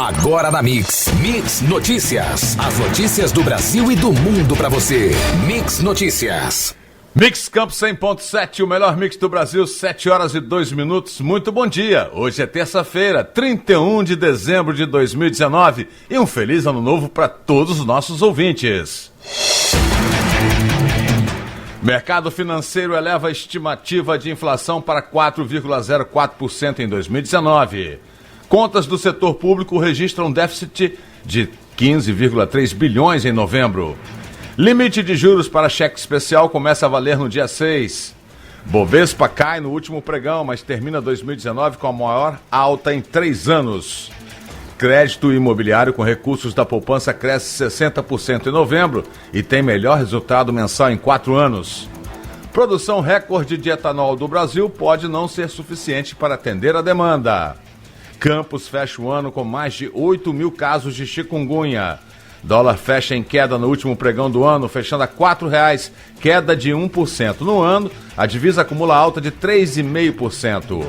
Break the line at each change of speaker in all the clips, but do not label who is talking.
Agora na Mix Notícias. As notícias do Brasil e do mundo pra você. Mix Notícias.
Mix Campos 100.7, o melhor mix do Brasil, 7 horas e 2 minutos. Muito bom dia. Hoje é terça-feira, 31 de dezembro de 2019. E um feliz ano novo para todos os nossos ouvintes. Mercado financeiro eleva a estimativa de inflação para 4,04% em 2019. Contas do setor público registram déficit de 15,3 bilhões em novembro. Limite de juros para cheque especial começa a valer no dia 6. Bovespa cai no último pregão, mas termina 2019 com a maior alta em 3 anos. Crédito imobiliário com recursos da poupança cresce 60% em novembro e tem melhor resultado mensal em 4 anos. Produção recorde de etanol do Brasil pode não ser suficiente para atender a demanda. Campos fecha o ano com mais de 8 mil casos de chikungunya. Dólar fecha em queda no último pregão do ano, fechando a R$ 4,00, queda de 1%. No ano, a divisa acumula alta de 3,5%.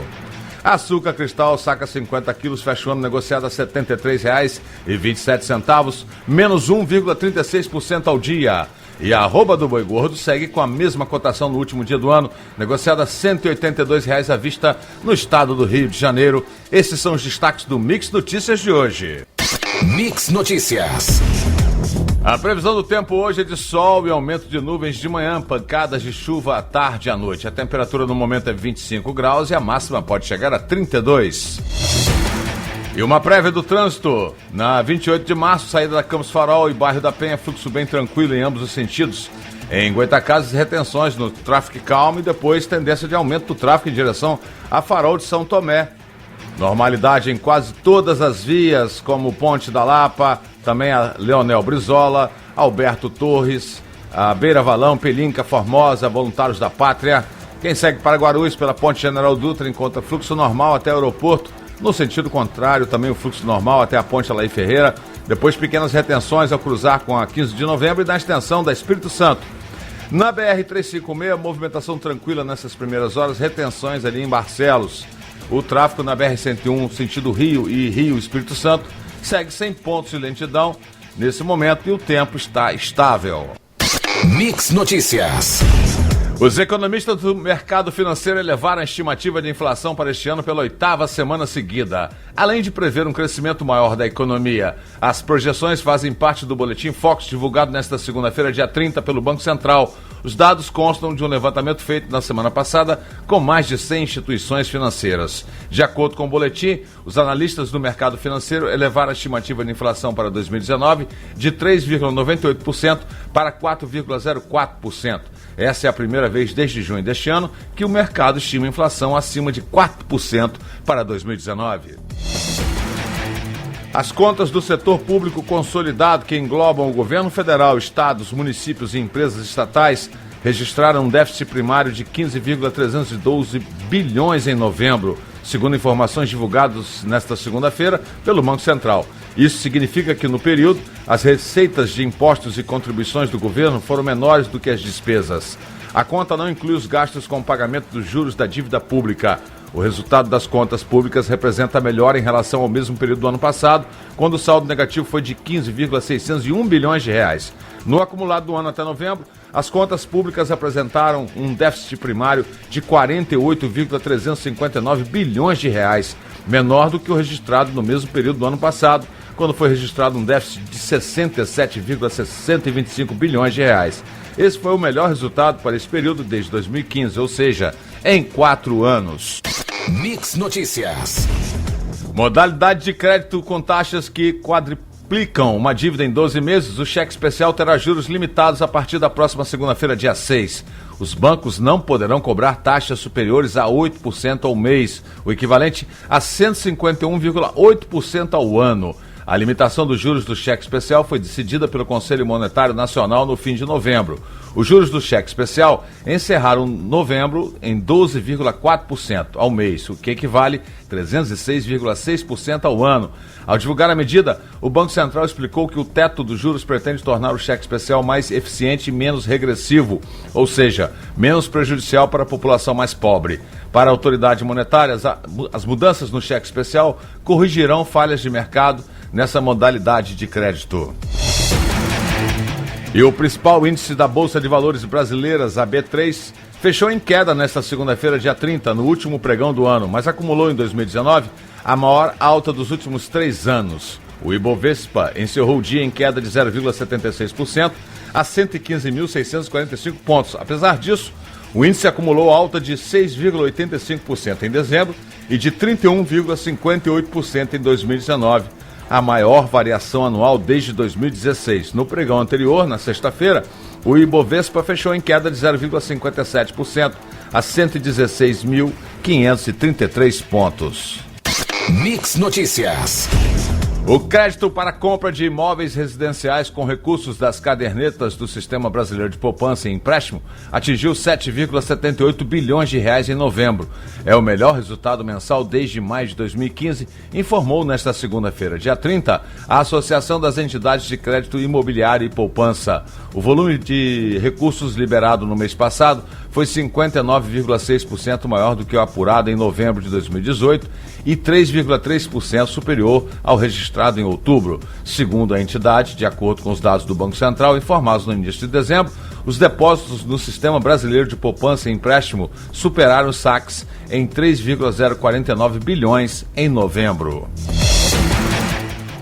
Açúcar cristal, saca 50 quilos, fecha o ano negociado a R$ 73,27, menos 1,36% ao dia. E a arroba do boi gordo segue com a mesma cotação no último dia do ano, negociada a R$ 182,00 à vista no estado do Rio de Janeiro. Esses são os destaques do Mix Notícias de hoje.
Mix Notícias.
A previsão do tempo hoje é de sol e aumento de nuvens de manhã, pancadas de chuva à tarde e à noite. A temperatura no momento é 25 graus e a máxima pode chegar a 32. E uma prévia do trânsito. Na 28 de março, saída da Campos Farol e bairro da Penha, fluxo bem tranquilo em ambos os sentidos. Em Goitacazes, retenções no tráfego calmo e depois tendência de aumento do tráfego em direção a Farol de São Tomé. Normalidade em quase todas as vias, como Ponte da Lapa, também a Leonel Brizola, Alberto Torres, a Beira Valão, Pelinca, Formosa, Voluntários da Pátria. Quem segue para Guarulhos pela Ponte General Dutra encontra fluxo normal até o aeroporto. No sentido contrário, também o fluxo normal até a Ponte Alaí Ferreira. Depois pequenas retenções ao cruzar com a 15 de novembro e na extensão da Espírito Santo. Na BR-356, movimentação tranquila nessas primeiras horas, retenções ali em Barcelos. O tráfego na BR-101, sentido Rio e Rio Espírito Santo, segue sem pontos de lentidão nesse momento e o tempo está estável.
Mix Notícias.
Os economistas do mercado financeiro elevaram a estimativa de inflação para este ano pela 8ª semana seguida. Além de prever um crescimento maior da economia, as projeções fazem parte do Boletim Focus, divulgado nesta segunda-feira, dia 30, pelo Banco Central. Os dados constam de um levantamento feito na semana passada com mais de 100 instituições financeiras. De acordo com o boletim, os analistas do mercado financeiro elevaram a estimativa de inflação para 2019 de 3,98% para 4,04%. Essa é a primeira vez desde junho deste ano que o mercado estima inflação acima de 4% para 2019. As contas do setor público consolidado, que englobam o governo federal, estados, municípios e empresas estatais, registraram um déficit primário de 15,312 bilhões em novembro, segundo informações divulgadas nesta segunda-feira pelo Banco Central. Isso significa que, no período, as receitas de impostos e contribuições do governo foram menores do que as despesas. A conta não inclui os gastos com o pagamento dos juros da dívida pública. O resultado das contas públicas representa a melhora em relação ao mesmo período do ano passado, quando o saldo negativo foi de 15,601 bilhões de reais. No acumulado do ano até novembro, as contas públicas apresentaram um déficit primário de 48,359 bilhões de reais, menor do que o registrado no mesmo período do ano passado, quando foi registrado um déficit de 67,625 bilhões de reais. Esse foi o melhor resultado para esse período desde 2015, ou seja, em 4 anos.
Mix Notícias.
Modalidade de crédito com taxas que quadruplicam uma dívida em 12 meses. O cheque especial terá juros limitados a partir da próxima segunda-feira, dia 6. Os bancos não poderão cobrar taxas superiores a 8% ao mês, o equivalente a 151,8% ao ano. A limitação dos juros do cheque especial foi decidida pelo Conselho Monetário Nacional no fim de novembro. Os juros do cheque especial encerraram novembro em 12,4% ao mês, o que equivale a 306,6% ao ano. Ao divulgar a medida, o Banco Central explicou que o teto dos juros pretende tornar o cheque especial mais eficiente e menos regressivo, ou seja, menos prejudicial para a população mais pobre. Para a autoridade monetária, as mudanças no cheque especial corrigirão falhas de mercado nessa modalidade de crédito. E o principal índice da Bolsa de Valores brasileiras, a B3, fechou em queda nesta segunda-feira, dia 30, no último pregão do ano, mas acumulou em 2019 a maior alta dos últimos 3 anos. O Ibovespa encerrou o dia em queda de 0,76% a 115.645 pontos. Apesar disso, o índice acumulou alta de 6,85% em dezembro e de 31,58% em 2019, a maior variação anual desde 2016. No pregão anterior, na sexta-feira, o Ibovespa fechou em queda de 0,57% a 116.533 pontos.
Mix Notícias.
O crédito para compra de imóveis residenciais com recursos das cadernetas do Sistema Brasileiro de Poupança e Empréstimo atingiu 7,78 bilhões de reais em novembro. É o melhor resultado mensal desde maio de 2015, informou nesta segunda-feira, dia 30, a Associação das Entidades de Crédito Imobiliário e Poupança. O volume de recursos liberado no mês passado foi 59,6% maior do que o apurado em novembro de 2018 e 3,3% superior ao registrado em outubro. Segundo a entidade, de acordo com os dados do Banco Central informados no início de dezembro, os depósitos no Sistema Brasileiro de Poupança e Empréstimo superaram os saques em 3,049 bilhões em novembro.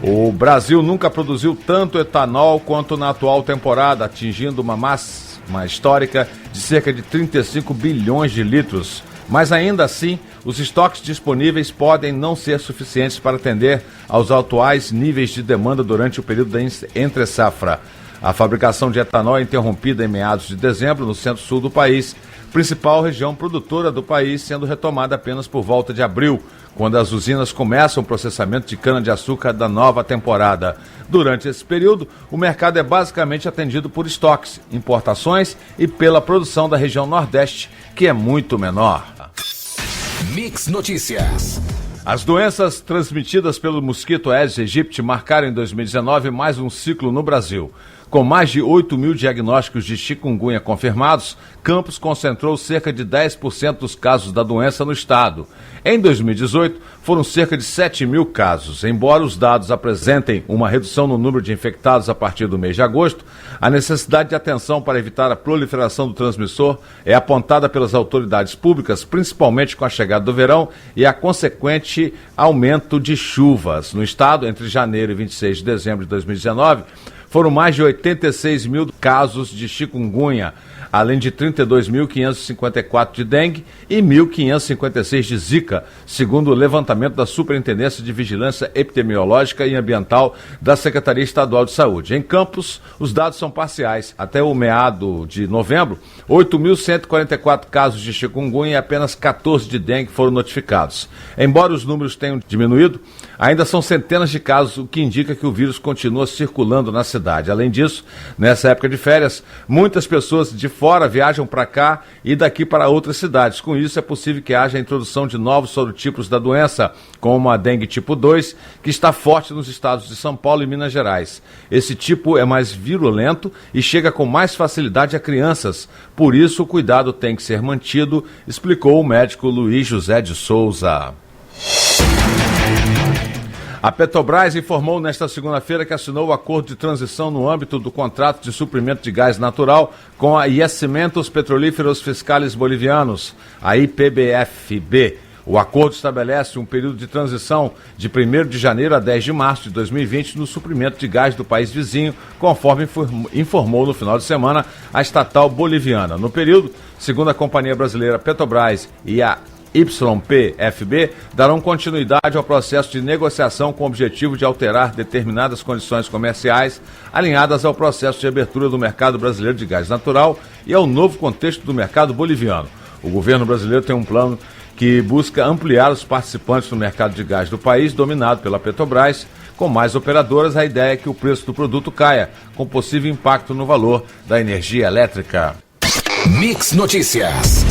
O Brasil nunca produziu tanto etanol quanto na atual temporada, atingindo uma máxima histórica de cerca de 35 bilhões de litros. Mas ainda assim, os estoques disponíveis podem não ser suficientes para atender aos atuais níveis de demanda durante o período da entre-safra. A fabricação de etanol é interrompida em meados de dezembro no centro-sul do país, principal região produtora do país, sendo retomada apenas por volta de abril, quando as usinas começam o processamento de cana-de-açúcar da nova temporada. Durante esse período, o mercado é basicamente atendido por estoques, importações e pela produção da região Nordeste, que é muito menor.
Mix Notícias.
As doenças transmitidas pelo mosquito Aedes aegypti marcaram em 2019 mais um ciclo no Brasil. Com mais de 8 mil diagnósticos de chikungunya confirmados, Campos concentrou cerca de 10% dos casos da doença no estado. Em 2018, foram cerca de 7 mil casos. Embora os dados apresentem uma redução no número de infectados a partir do mês de agosto, a necessidade de atenção para evitar a proliferação do transmissor é apontada pelas autoridades públicas, principalmente com a chegada do verão e a consequente aumento de chuvas. No estado, entre janeiro e 26 de dezembro de 2019, foram mais de 86 mil casos de chikungunya, além de 32.554 de dengue e 1.556 de zika, segundo o levantamento da Superintendência de Vigilância Epidemiológica e Ambiental da Secretaria Estadual de Saúde. Em Campos, os dados são parciais. Até o meado de novembro, 8.144 casos de chikungunya e apenas 14 de dengue foram notificados. Embora os números tenham diminuído, ainda são centenas de casos, o que indica que o vírus continua circulando na cidade. Além disso, nessa época de férias, muitas pessoas de fora viajam para cá e daqui para outras cidades. Com isso, é possível que haja a introdução de novos sorotipos da doença, como a dengue tipo 2, que está forte nos estados de São Paulo e Minas Gerais. Esse tipo é mais virulento e chega com mais facilidade a crianças. Por isso, o cuidado tem que ser mantido, explicou o médico Luiz José de Souza. A Petrobras informou nesta segunda-feira que assinou o acordo de transição no âmbito do contrato de suprimento de gás natural com a Yacimientos Petrolíferos Fiscales Bolivianos, a IPBFB. O acordo estabelece um período de transição de 1º de janeiro a 10 de março de 2020 no suprimento de gás do país vizinho, conforme informou no final de semana a estatal boliviana. No período, segundo a companhia brasileira Petrobras e a YPFB, darão continuidade ao processo de negociação com o objetivo de alterar determinadas condições comerciais alinhadas ao processo de abertura do mercado brasileiro de gás natural e ao novo contexto do mercado boliviano. O governo brasileiro tem um plano que busca ampliar os participantes no mercado de gás do país, dominado pela Petrobras. Com mais operadoras, a ideia é que o preço do produto caia, com possível impacto no valor da energia elétrica.
Mix Notícias.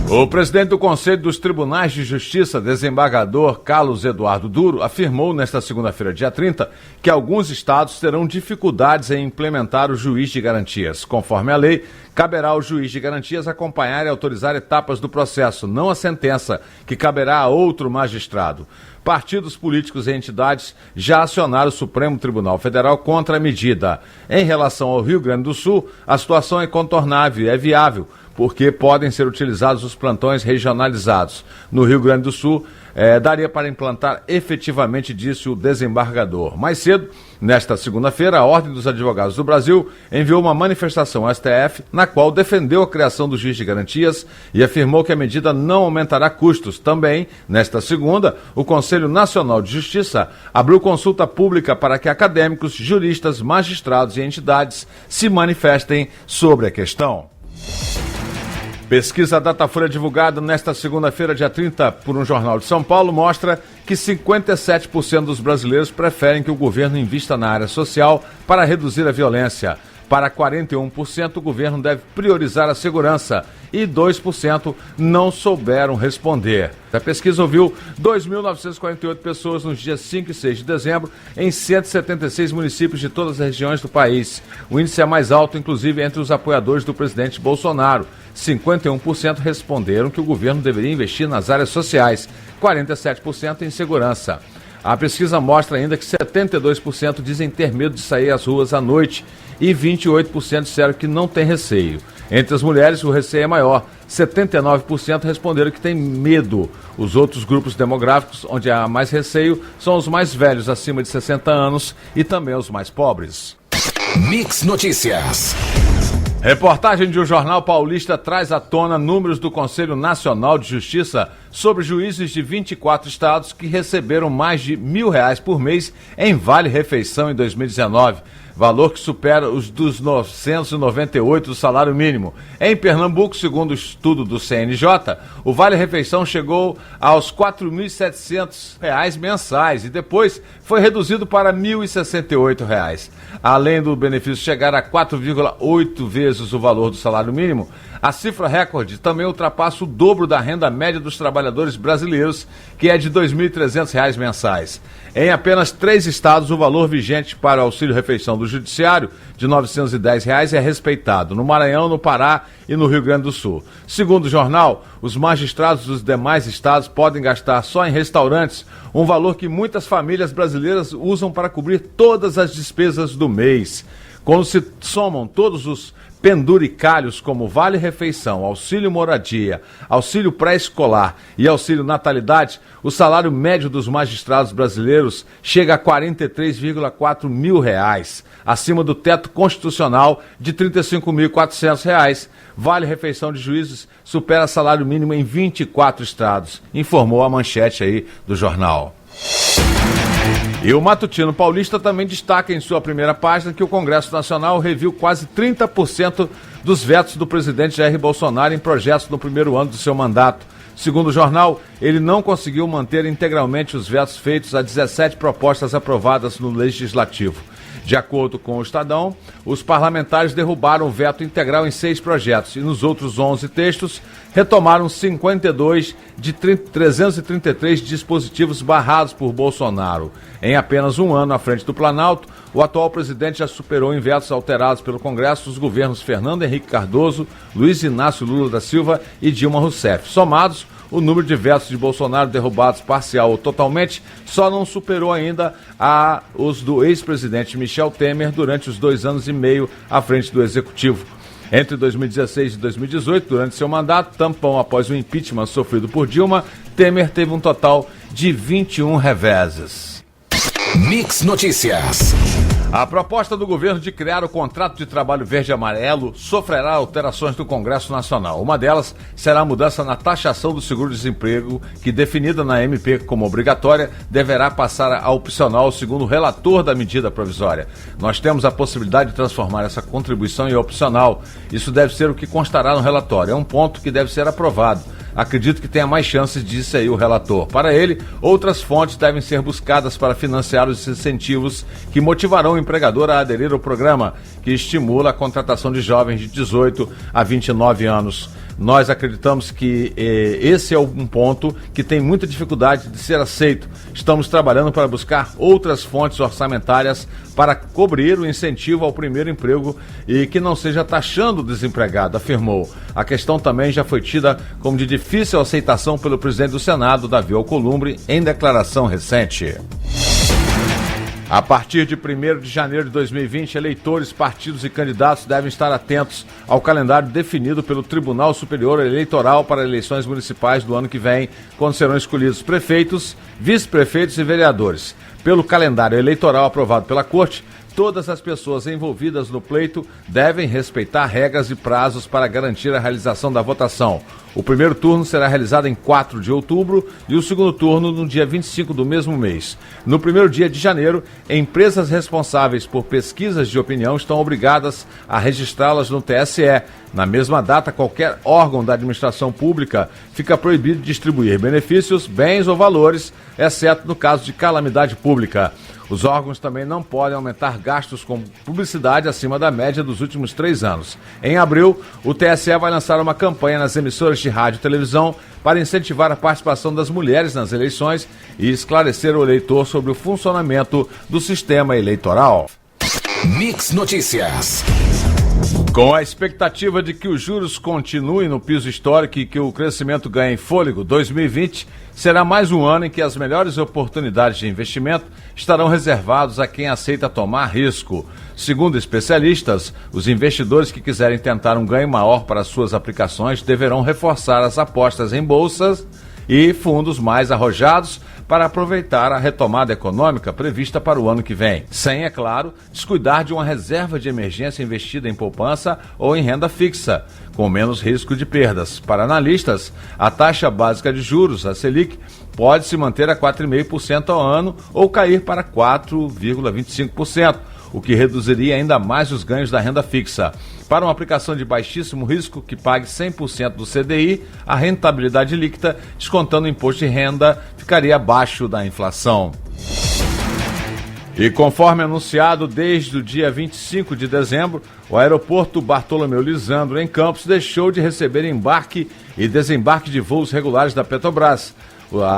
O presidente do Conselho dos Tribunais de Justiça, desembargador Carlos Eduardo Duro, afirmou nesta segunda-feira, dia 30, que alguns estados terão dificuldades em implementar o juiz de garantias. Conforme a lei, caberá ao juiz de garantias acompanhar e autorizar etapas do processo, não a sentença, que caberá a outro magistrado. partidos políticos e entidades já acionaram o Supremo Tribunal Federal contra a medida. Em relação ao Rio Grande do Sul, a situação é contornável e é viável, porque podem ser utilizados os plantões regionalizados. No Rio Grande do Sul, daria para implantar efetivamente, disse o desembargador. Mais cedo, nesta segunda-feira, a Ordem dos Advogados do Brasil enviou uma manifestação ao STF, na qual defendeu a criação do juiz de garantias e afirmou que a medida não aumentará custos. Também, nesta segunda, o Conselho Nacional de Justiça abriu consulta pública para que acadêmicos, juristas, magistrados e entidades se manifestem sobre a questão. Pesquisa Datafolha divulgada nesta segunda-feira, dia 30, por um jornal de São Paulo, mostra que 57% dos brasileiros preferem que o governo invista na área social para reduzir a violência. Para 41%, o governo deve priorizar a segurança e 2% não souberam responder. A pesquisa ouviu 2.948 pessoas nos dias 5 e 6 de dezembro em 176 municípios de todas as regiões do país. O índice é mais alto, inclusive, entre os apoiadores do presidente Bolsonaro. 51% responderam que o governo deveria investir nas áreas sociais, 47% em segurança. A pesquisa mostra ainda que 72% dizem ter medo de sair às ruas à noite e 28% disseram que não tem receio. Entre as mulheres, o receio é maior. 79% responderam que tem medo. Os outros grupos demográficos onde há mais receio são os mais velhos, acima de 60 anos, e também os mais pobres.
Mix Notícias.
Reportagem de um jornal paulista traz à tona números do Conselho Nacional de Justiça sobre juízes de 24 estados que receberam mais de R$1.000 por mês em vale-refeição em 2019. Valor que supera os dos 998 do salário mínimo. Em Pernambuco, segundo o estudo do CNJ, o vale-refeição chegou aos R$4.700 mensais e depois foi reduzido para R$1.068. Além do benefício chegar a 4,8 vezes o valor do salário mínimo, a cifra recorde também ultrapassa o dobro da renda média dos trabalhadores brasileiros, que é de R$2.300 mensais. Em apenas 3 estados, o valor vigente para o auxílio-refeição do Judiciário, de R$910, é respeitado: no Maranhão, no Pará e no Rio Grande do Sul. Segundo o jornal, os magistrados dos demais estados podem gastar só em restaurantes um valor que muitas famílias brasileiras usam para cobrir todas as despesas do mês. Quando se somam todos os penduricalhos como vale-refeição, auxílio moradia, auxílio pré-escolar e auxílio natalidade, o salário médio dos magistrados brasileiros chega a R$43,4 mil, acima do teto constitucional de R$35.400. Vale-refeição de juízes supera salário mínimo em 24 estados, informou a manchete aí do jornal. E o Matutino Paulista também destaca em sua primeira página que o Congresso Nacional reviu quase 30% dos vetos do presidente Jair Bolsonaro em projetos no primeiro ano do seu mandato. Segundo o jornal, ele não conseguiu manter integralmente os vetos feitos a 17 propostas aprovadas no Legislativo. De acordo com o Estadão, os parlamentares derrubaram o veto integral em 6 projetos e nos outros 11 textos retomaram 52 de 333 dispositivos barrados por Bolsonaro. Em apenas um ano à frente do Planalto, o atual presidente já superou em vetos alterados pelo Congresso os governos Fernando Henrique Cardoso, Luiz Inácio Lula da Silva e Dilma Rousseff. Somados, o número de vetos de Bolsonaro derrubados parcial ou totalmente só não superou ainda os do ex-presidente Michel Temer durante os 2 anos e meio à frente do Executivo. Entre 2016 e 2018, durante seu mandato, tampão após o impeachment sofrido por Dilma, Temer teve um total de 21 reveses.
Mix Notícias.
A proposta do governo de criar o contrato de trabalho verde e amarelo sofrerá alterações do Congresso Nacional. Uma delas será a mudança na taxação do seguro-desemprego, que, definida na MP como obrigatória, deverá passar a opcional, segundo o relator da medida provisória. Nós temos a possibilidade de transformar essa contribuição em opcional. Isso deve ser o que constará no relatório. É um ponto que deve ser aprovado. Acredito que tenha mais chances disso aí o relator. Para ele, outras fontes devem ser buscadas para financiar os incentivos que motivarão o empregador a aderir ao programa, que estimula a contratação de jovens de 18 a 29 anos. Nós acreditamos que esse é um ponto que tem muita dificuldade de ser aceito. Estamos trabalhando para buscar outras fontes orçamentárias para cobrir o incentivo ao primeiro emprego e que não seja taxando o desempregado, afirmou. A questão também já foi tida como de difícil aceitação pelo presidente do Senado, Davi Alcolumbre, em declaração recente. A partir de 1º de janeiro de 2020, eleitores, partidos e candidatos devem estar atentos ao calendário definido pelo Tribunal Superior Eleitoral para eleições municipais do ano que vem, quando serão escolhidos prefeitos, vice-prefeitos e vereadores. Pelo calendário eleitoral aprovado pela Corte, todas as pessoas envolvidas no pleito devem respeitar regras e prazos para garantir a realização da votação. O primeiro turno será realizado em 4 de outubro e o segundo turno no dia 25 do mesmo mês. No primeiro dia de janeiro, empresas responsáveis por pesquisas de opinião estão obrigadas a registrá-las no TSE. Na mesma data, qualquer órgão da administração pública fica proibido de distribuir benefícios, bens ou valores, exceto no caso de calamidade pública. Os órgãos também não podem aumentar gastos com publicidade acima da média dos últimos 3 anos. Em abril, o TSE vai lançar uma campanha nas emissoras de rádio e televisão para incentivar a participação das mulheres nas eleições e esclarecer o eleitor sobre o funcionamento do sistema eleitoral.
Mix Notícias.
Com a expectativa de que os juros continuem no piso histórico e que o crescimento ganhe fôlego, 2020 será mais um ano em que as melhores oportunidades de investimento estarão reservados a quem aceita tomar risco. Segundo especialistas, os investidores que quiserem tentar um ganho maior para suas aplicações deverão reforçar as apostas em bolsas e fundos mais arrojados para aproveitar a retomada econômica prevista para o ano que vem, sem, é claro, descuidar de uma reserva de emergência investida em poupança ou em renda fixa, com menos risco de perdas. Para analistas, a taxa básica de juros, a Selic, pode se manter a 4,5% ao ano ou cair para 4,25%, o que reduziria ainda mais os ganhos da renda fixa. Para uma aplicação de baixíssimo risco, que pague 100% do CDI, a rentabilidade líquida, descontando o imposto de renda, ficaria abaixo da inflação. E conforme anunciado desde o dia 25 de dezembro, o aeroporto Bartolomeu Lisandro, em Campos, deixou de receber embarque e desembarque de voos regulares da Petrobras.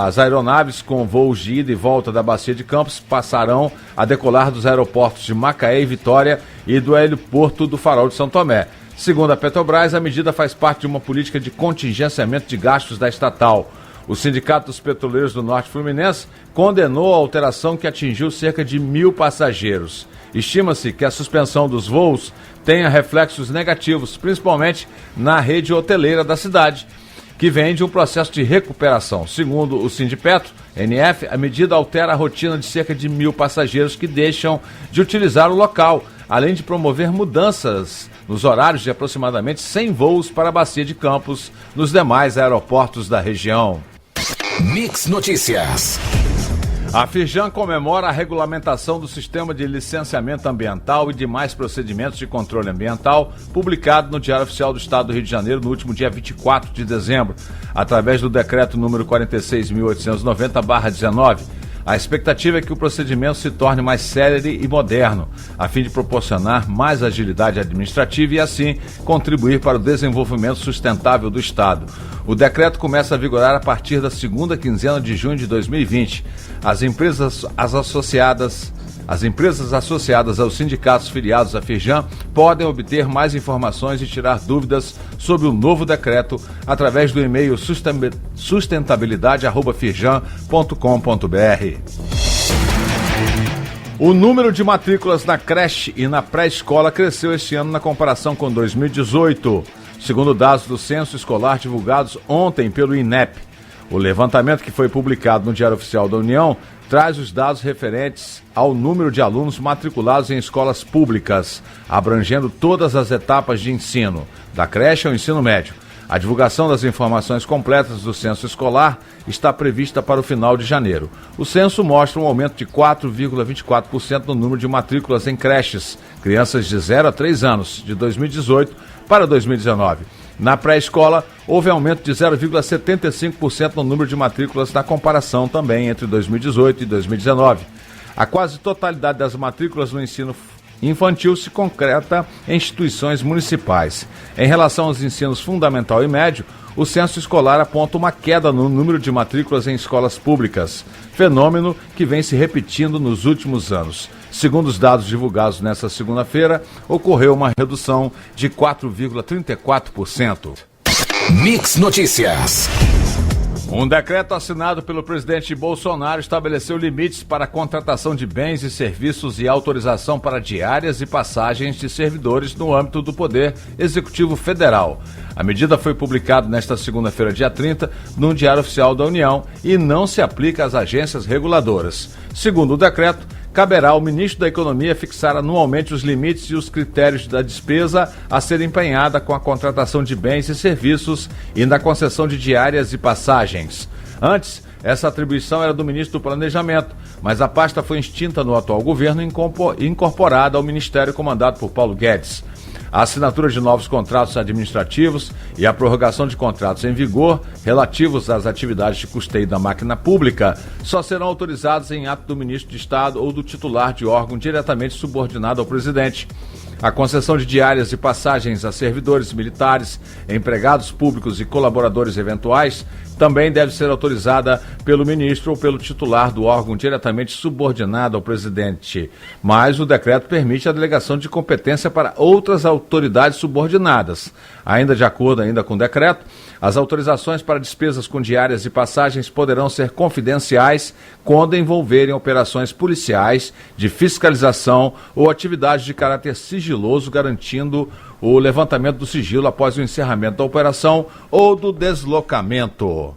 As aeronaves com voos de ida e volta da Bacia de Campos passarão a decolar dos aeroportos de Macaé e Vitória e do aeroporto do Farol de São Tomé. Segundo a Petrobras, a medida faz parte de uma política de contingenciamento de gastos da estatal. O Sindicato dos Petroleiros do Norte Fluminense condenou a alteração que atingiu cerca de 1.000 passageiros. Estima-se que a suspensão dos voos tenha reflexos negativos, principalmente na rede hoteleira da cidade, que vem de um processo de recuperação. Segundo o Sindipetro, NF, a medida altera a rotina de cerca de 1.000 passageiros que deixam de utilizar o local, além de promover mudanças nos horários de aproximadamente 100 voos para a Bacia de Campos nos demais aeroportos da região.
Mix Notícias.
A Firjan comemora a regulamentação do Sistema de Licenciamento Ambiental e demais procedimentos de controle ambiental, publicado no Diário Oficial do Estado do Rio de Janeiro no último dia 24 de dezembro, através do decreto número 46.890/19. A expectativa é que o procedimento se torne mais célere e moderno, a fim de proporcionar mais agilidade administrativa e, assim, contribuir para o desenvolvimento sustentável do Estado. O decreto começa a vigorar a partir da segunda quinzena de junho de 2020. As empresas associadas aos sindicatos filiados à Firjan podem obter mais informações e tirar dúvidas sobre o novo decreto através do e-mail sustentabilidade@firjan.com.br. O número de matrículas na creche e na pré-escola cresceu este ano na comparação com 2018, segundo dados do Censo Escolar divulgados ontem pelo INEP. O levantamento, que foi publicado no Diário Oficial da União, traz os dados referentes ao número de alunos matriculados em escolas públicas, abrangendo todas as etapas de ensino, da creche ao ensino médio. A divulgação das informações completas do censo escolar está prevista para o final de janeiro. O censo mostra um aumento de 4,24% no número de matrículas em creches, crianças de 0 a 3 anos, de 2018 para 2019. Na pré-escola, houve aumento de 0,75% no número de matrículas na comparação também entre 2018 e 2019. A quase totalidade das matrículas no ensino infantil se concreta em instituições municipais. Em relação aos ensinos fundamental e médio, o censo escolar aponta uma queda no número de matrículas em escolas públicas, fenômeno que vem se repetindo nos últimos anos. Segundo os dados divulgados nesta segunda-feira, ocorreu uma redução de 4,34%.
Mix Notícias.
Um decreto assinado pelo presidente Bolsonaro estabeleceu limites para a contratação de bens e serviços e autorização para diárias e passagens de servidores no âmbito do Poder Executivo Federal. A medida foi publicada nesta segunda-feira, dia 30, no Diário Oficial da União e não se aplica às agências reguladoras. Segundo o decreto, caberá ao ministro da Economia fixar anualmente os limites e os critérios da despesa a ser empenhada com a contratação de bens e serviços e na concessão de diárias e passagens. Antes, essa atribuição era do ministro do Planejamento, mas a pasta foi extinta no atual governo e incorporada ao ministério comandado por Paulo Guedes. A assinatura de novos contratos administrativos e a prorrogação de contratos em vigor relativos às atividades de custeio da máquina pública só serão autorizados em ato do ministro de Estado ou do titular de órgão diretamente subordinado ao presidente. A concessão de diárias e passagens a servidores militares, empregados públicos e colaboradores eventuais também deve ser autorizada pelo ministro ou pelo titular do órgão diretamente subordinado ao presidente. Mas o decreto permite a delegação de competência para outras autoridades subordinadas. Ainda de acordo com o decreto, as autorizações para despesas com diárias e passagens poderão ser confidenciais quando envolverem operações policiais, de fiscalização ou atividades de caráter sigiloso, garantindo o levantamento do sigilo após o encerramento da operação ou do deslocamento.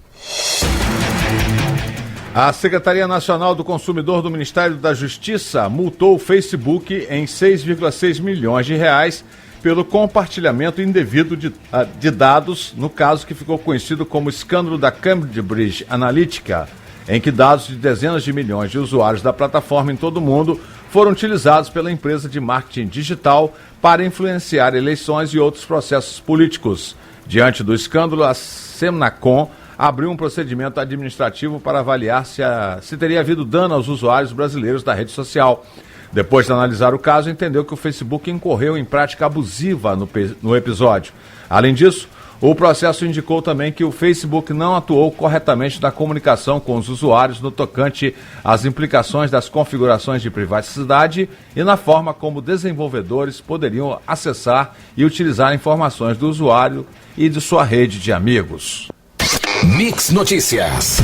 A Secretaria Nacional do Consumidor do Ministério da Justiça multou o Facebook em 6,6 milhões de reais pelo compartilhamento indevido de dados, no caso que ficou conhecido como escândalo da Cambridge Analytica, em que dados de dezenas de milhões de usuários da plataforma em todo o mundo foram utilizados pela empresa de marketing digital para influenciar eleições e outros processos políticos. Diante do escândalo, a Semnacom abriu um procedimento administrativo para avaliar se teria havido dano aos usuários brasileiros da rede social. Depois de analisar o caso, entendeu que o Facebook incorreu em prática abusiva no episódio. Além disso, o processo indicou também que o Facebook não atuou corretamente na comunicação com os usuários no tocante às implicações das configurações de privacidade e na forma como desenvolvedores poderiam acessar e utilizar informações do usuário e de sua rede de amigos.
Mix Notícias.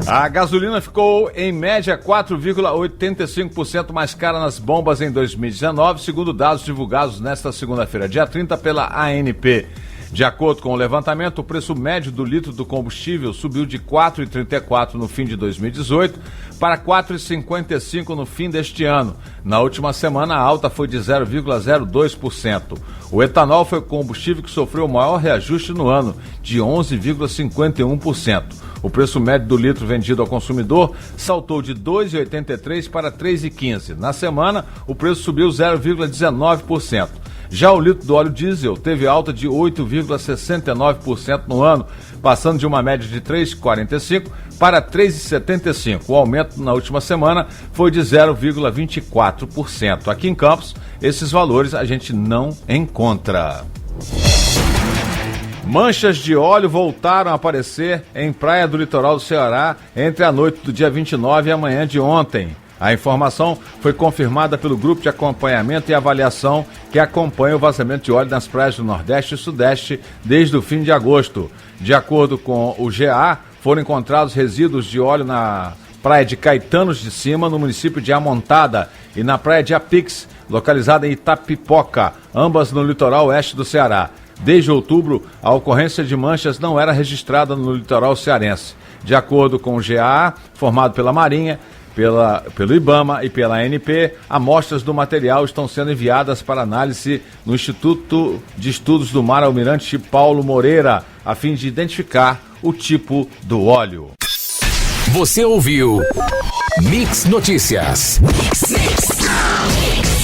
A gasolina ficou, em média, 4,85% mais cara nas bombas em 2019, segundo dados divulgados nesta segunda-feira, dia 30, pela ANP. De acordo com o levantamento, o preço médio do litro do combustível subiu de R$ 4,34 no fim de 2018 para R$ 4,55 no fim deste ano. Na última semana, a alta foi de 0,02%. O etanol foi o combustível que sofreu o maior reajuste no ano, de 11,51%. O preço médio do litro vendido ao consumidor saltou de R$ 2,83 para R$ 3,15. Na semana, o preço subiu 0,19%. Já o litro do óleo diesel teve alta de 8,69% no ano, passando de uma média de R$ 3,45 para R$ 3,75. O aumento na última semana foi de 0,24%. Aqui em Campos, esses valores a gente não encontra. Manchas de óleo voltaram a aparecer em praia do litoral do Ceará entre a noite do dia 29 e a manhã de ontem. A informação foi confirmada pelo grupo de acompanhamento e avaliação que acompanha o vazamento de óleo nas praias do Nordeste e Sudeste desde o fim de agosto. De acordo com o GA, foram encontrados resíduos de óleo na praia de Caetanos de Cima, no município de Amontada, e na praia de Apix, localizada em Itapipoca, ambas no litoral oeste do Ceará. Desde outubro, a ocorrência de manchas não era registrada no litoral cearense. De acordo com o GA, formado pela Marinha, pelo IBAMA e pela ANP, amostras do material estão sendo enviadas para análise no Instituto de Estudos do Mar Almirante Paulo Moreira, a fim de identificar o tipo do óleo.
Você ouviu Mix Notícias. Mix.